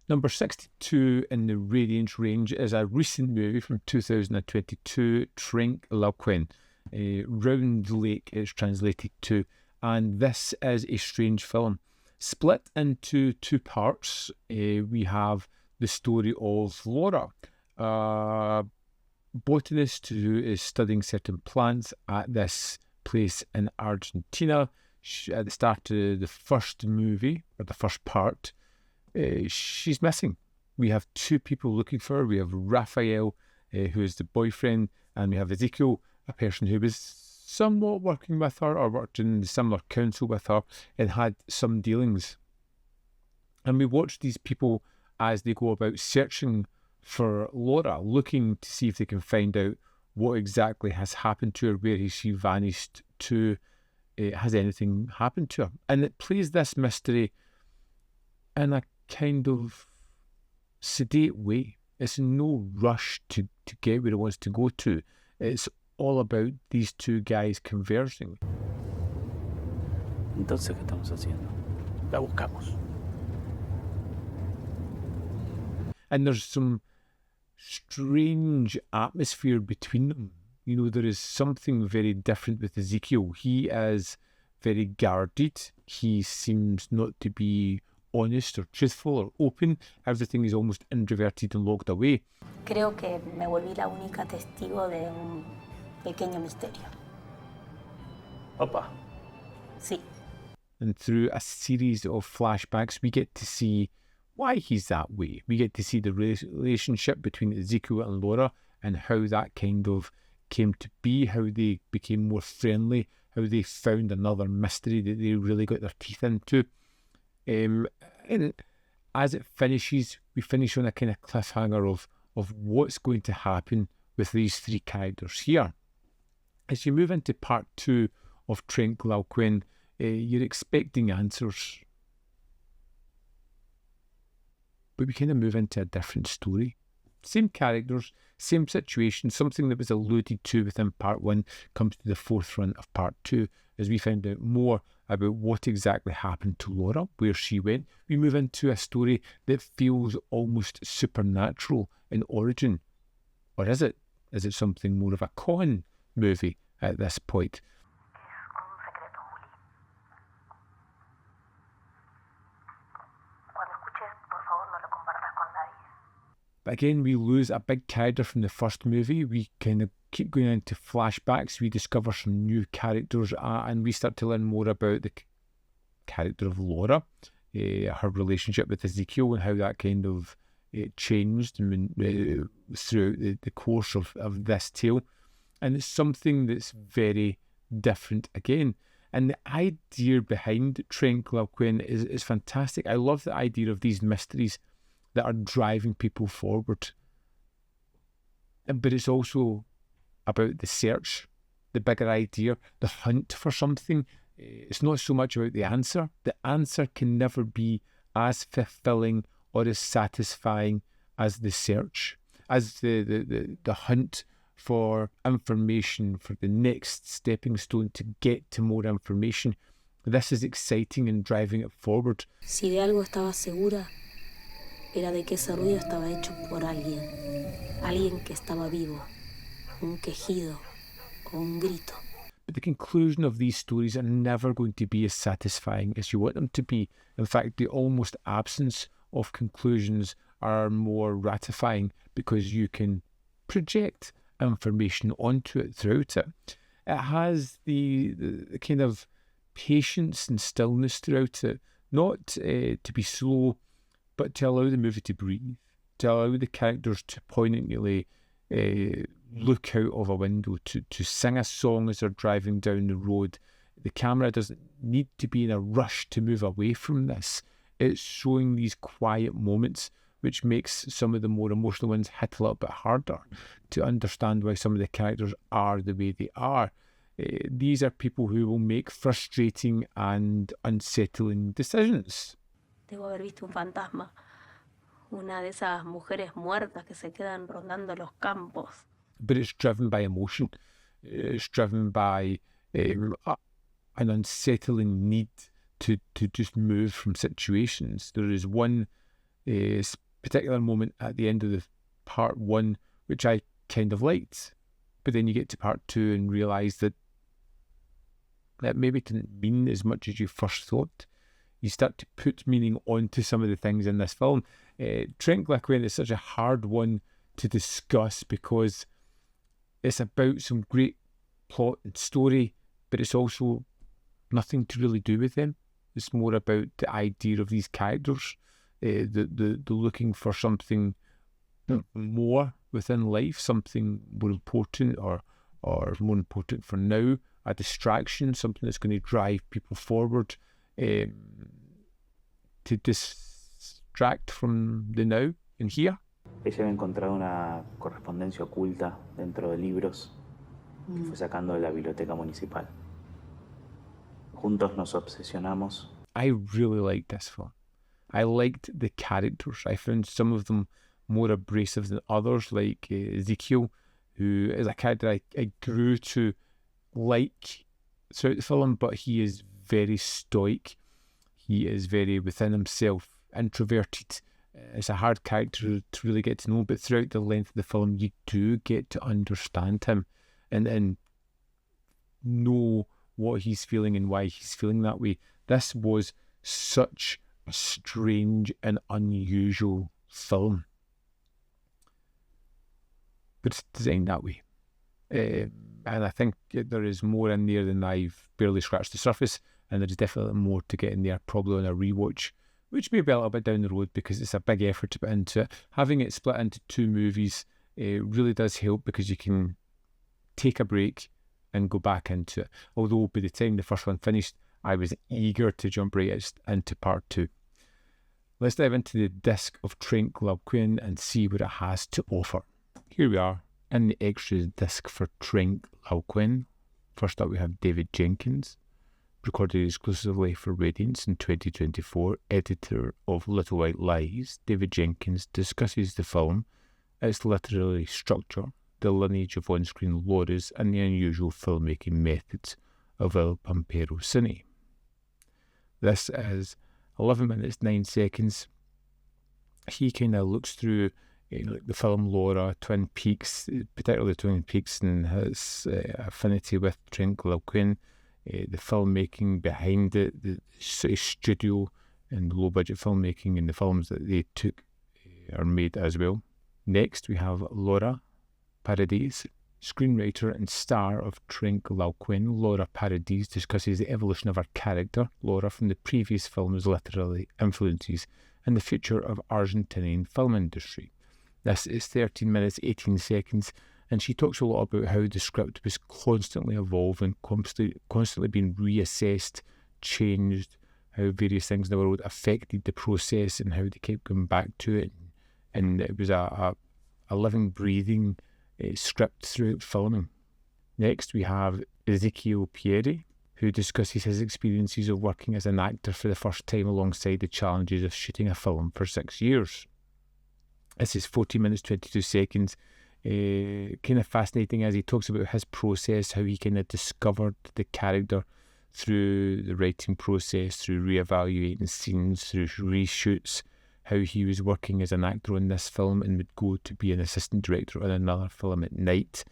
Number 62 in the Radiance range is a recent movie from 2022, Trenque Lauquen. Round Lake is translated to, and this is a strange film. Split into two parts, we have the story of Laura, a botanist who is studying certain plants at this place in Argentina. At the start of the first movie, or the first part, she's missing. We have two people looking for her. We have Rafael, who is the boyfriend, and we have Ezequiel, a person who was somewhat working with her or worked in the similar council with her and had some dealings. And we watch these people as they go about searching for Laura, looking to see if they can find out what exactly has happened to her, where has she vanished to, has anything happened to her? And it plays this mystery in a kind of sedate way. It's no rush to get where it wants to go to. It's all about these two guys conversing. Entonces, ¿qué estamos haciendo? La buscamos. And there's some strange atmosphere between them. You know, there is something very different with Ezequiel. He is very guarded. He seems not to be honest or truthful or open. Everything is almost introverted and locked away. Creo que me volví la única testigo de un pequeño misterio. Opa. Sí. And through a series of flashbacks, we get to see why he's that way. We get to see the relationship between Ezequiel and Laura and how that kind of came to be, how they became more friendly, how they found another mystery that they really got their teeth into. And as it finishes, we finish on a kind of cliffhanger of what's going to happen with these three characters here. As you move into part 2 of Trenque Lauquen, you're expecting answers. But we kind of move into a different story. Same characters, same situation, something that was alluded to within part 1 comes to the forefront of part 2 as we find out more about what exactly happened to Laura, where she went. We move into a story that feels almost supernatural in origin. Or is it? Is it something more of a con movie at this point? But again, we lose a big character from the first movie. We kind of keep going into flashbacks. We discover some new characters and we start to learn more about the character of Laura, her relationship with Ezequiel and how that kind of changed throughout the course of this tale. And it's something that's very different again. And the idea behind Trenque Lauquen is fantastic. I love the idea of these mysteries that are driving people forward. But it's also about the search, the bigger idea, the hunt for something. It's not so much about the answer. The answer can never be as fulfilling or as satisfying as the search, as the hunt for information, for the next stepping stone to get to more information. This is exciting and driving it forward. Si de algo estaba segura, era de que ese ruido estaba hecho por alguien que estaba vivo, un quejido o un grito. But the conclusion of these stories are never going to be as satisfying as you want them to be. In fact, the almost absence of conclusions are more ratifying because you can project information onto it throughout it. It has the kind of patience and stillness throughout it, not to be slow, but to allow the movie to breathe, to allow the characters to poignantly look out of a window, to sing a song as they're driving down the road. The camera doesn't need to be in a rush to move away from this. It's showing these quiet moments, which makes some of the more emotional ones hit a little bit harder to understand why some of the characters are the way they are. These are people who will make frustrating and unsettling decisions. Debo haber visto un fantasma, una de esas mujeres muertas que se quedan rondando los campos. But it's driven by emotion. It's driven by an unsettling need to just move from situations. There is one This particular moment at the end of the part 1, which I kind of liked, but then you get to part 2 and realise that maybe didn't mean as much as you first thought. You start to put meaning onto some of the things in this film. Trenque Lauquen is such a hard one to discuss because it's about some great plot and story, but it's also nothing to really do with them. It's more about the idea of these characters, the looking for something more within life, something more important or more important for now, a distraction, something that's going to drive people forward, to distract from the now and here. Ella había encontrado una correspondencia oculta dentro de libros que fue sacando de la biblioteca municipal. Juntos nos obsesionamos. I really liked this film. I liked the characters. I found some of them more abrasive than others, like Ezequiel, who is a character I grew to like throughout the film, but he is very stoic. He is very within himself, introverted. It's a hard character to really get to know, but throughout the length of the film, you do get to understand him and know what he's feeling and why he's feeling that way. This was such a strange and unusual film, but it's designed that way. And I think there is more in there than I've barely scratched the surface, and there's definitely more to get in there, probably on a rewatch, which may be a little bit down the road because it's a big effort to put into it. Having it split into 2 movies really does help because you can take a break and go back into it. Although by the time the first one finished, I was eager to jump right into part 2. Let's dive into the disc of Trenque Lauquen and see what it has to offer. Here we are in the extras disc for Trenque Lauquen. First up we have David Jenkins, recorded exclusively for Radiance in 2024, editor of Little White Lies. David Jenkins discusses the film, its literary structure, the lineage of on-screen laureates, and the unusual filmmaking methods of Il Pampero Cine. This is 11 minutes 9 seconds. He kind of looks through like the film Laura, Twin Peaks, particularly Twin Peaks, and his affinity with Trenque Lauquen, the filmmaking behind it, the sort of studio and low-budget filmmaking in the films that they took are made as well. Next, we have Laura Paradis, screenwriter and star of Trenque Lauquen. Laura Paradis discusses the evolution of her character, Laura, from the previous film's literary influences and the future of Argentinian film industry. This is 13 minutes 18 seconds, and she talks a lot about how the script was constantly evolving, constantly being reassessed, changed, how various things in the world affected the process and how they kept going back to it. And it was a living, breathing script throughout filming. Next, we have Ezequiel Pierre, who discusses his experiences of working as an actor for the first time alongside the challenges of shooting a film for 6 years. This is 40 minutes 22 seconds. Kind of fascinating as he talks about his process, how he kind of discovered the character through the writing process, through reevaluating scenes, through reshoots, how he was working as an actor on this film and would go to be an assistant director on another film at night,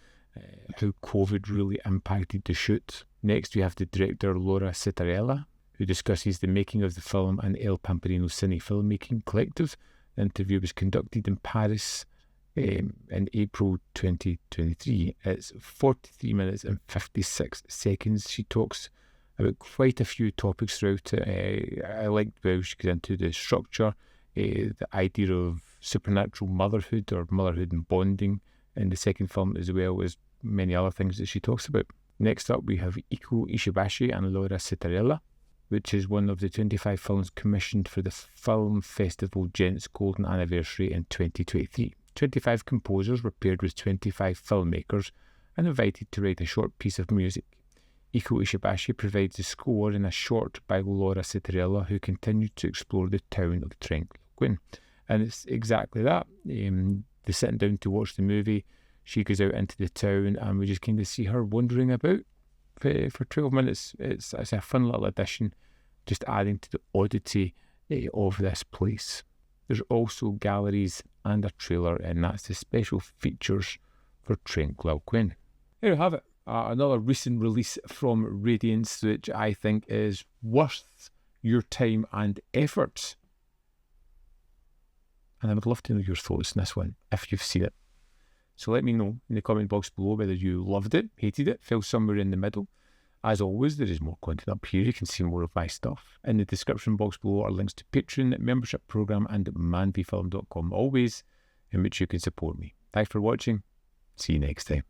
how COVID really impacted the shoot. Next we have the director Laura Citarella, who discusses the making of the film and El Pamperino Cine Filmmaking Collective. The interview was conducted in Paris in April 2023. It's 43 minutes and 56 seconds. She talks about quite a few topics throughout it. I liked how she got into the structure, the idea of supernatural motherhood or motherhood and bonding in the second film, as well as many other things that she talks about. Next up we have Iko Ishibashi and Laura Citarella, which is one of the 25 films commissioned for the Film Festival Gents Golden Anniversary in 2023. 25 composers were paired with 25 filmmakers and invited to write a short piece of music. Iko Ishibashi provides the score in a short by Laura Citarella, who continued to explore the town of Trenque Lauquen. And it's exactly that. They're sitting down to watch the movie. She goes out into the town and we just kind of see her wandering about for 12 minutes. It's a fun little addition, just adding to the oddity of this place. There's also galleries and a trailer, and that's the special features for Trenque Lauquen. There you have it. Another recent release from Radiance, which I think is worth your time and effort. And I would love to know your thoughts on this one, if you've seen it. So let me know in the comment box below whether you loved it, hated it, fell somewhere in the middle. As always, there is more content up here. You can see more of my stuff. In the description box below are links to Patreon, membership program, and manbyfilm.com, always in which you can support me. Thanks for watching. See you next time.